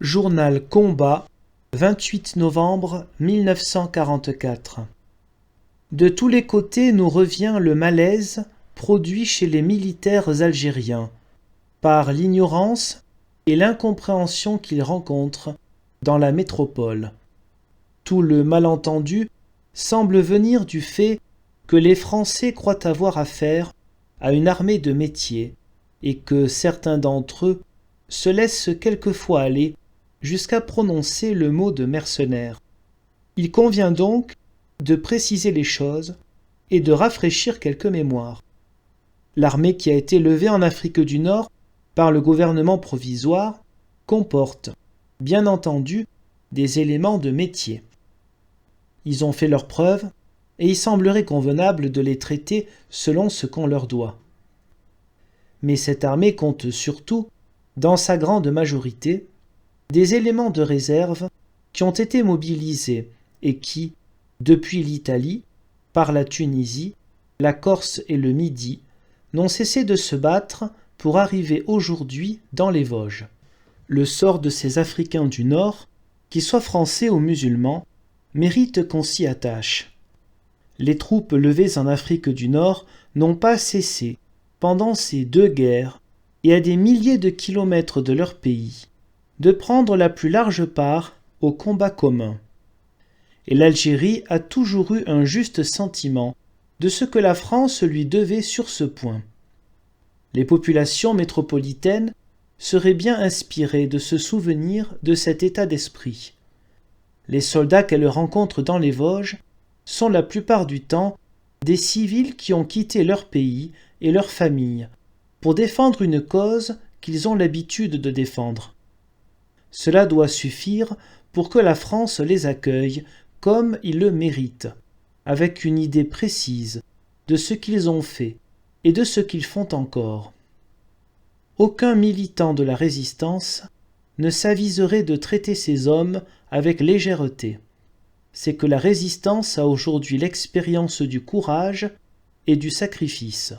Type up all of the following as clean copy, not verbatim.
Journal Combat, 28 novembre 1944. De tous les côtés nous revient le malaise produit chez les militaires algériens par l'ignorance et l'incompréhension qu'ils rencontrent dans la métropole. Tout le malentendu semble venir du fait que les Français croient avoir affaire à une armée de métier et que certains d'entre eux se laissent quelquefois aller jusqu'à prononcer le mot de mercenaires. Il convient donc de préciser les choses et de rafraîchir quelques mémoires. L'armée qui a été levée en Afrique du Nord par le gouvernement provisoire comporte, bien entendu, des éléments de métier. Ils ont fait leurs preuves et il semblerait convenable de les traiter selon ce qu'on leur doit. Mais cette armée compte surtout, dans sa grande majorité, des éléments de réserve qui ont été mobilisés et qui, depuis l'Italie, par la Tunisie, la Corse et le Midi, n'ont cessé de se battre pour arriver aujourd'hui dans les Vosges. Le sort de ces Africains du Nord, qu'ils soient français ou musulmans, mérite qu'on s'y attache. Les troupes levées en Afrique du Nord n'ont pas cessé, pendant ces deux guerres, et à des milliers de kilomètres de leur pays, de prendre la plus large part au combat commun. Et l'Algérie a toujours eu un juste sentiment de ce que la France lui devait sur ce point. Les populations métropolitaines seraient bien inspirées de se souvenir de cet état d'esprit. Les soldats qu'elles rencontrent dans les Vosges sont la plupart du temps des civils qui ont quitté leur pays et leur famille pour défendre une cause qu'ils ont l'habitude de défendre. Cela doit suffire pour que la France les accueille comme ils le méritent, avec une idée précise de ce qu'ils ont fait et de ce qu'ils font encore. Aucun militant de la résistance ne s'aviserait de traiter ces hommes avec légèreté. C'est que la résistance a aujourd'hui l'expérience du courage et du sacrifice.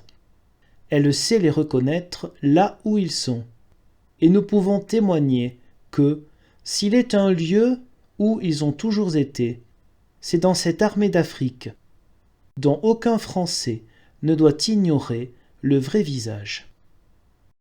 Elle sait les reconnaître là où ils sont, et nous pouvons témoigner que, s'il est un lieu où ils ont toujours été, c'est dans cette armée d'Afrique, dont aucun Français ne doit ignorer le vrai visage.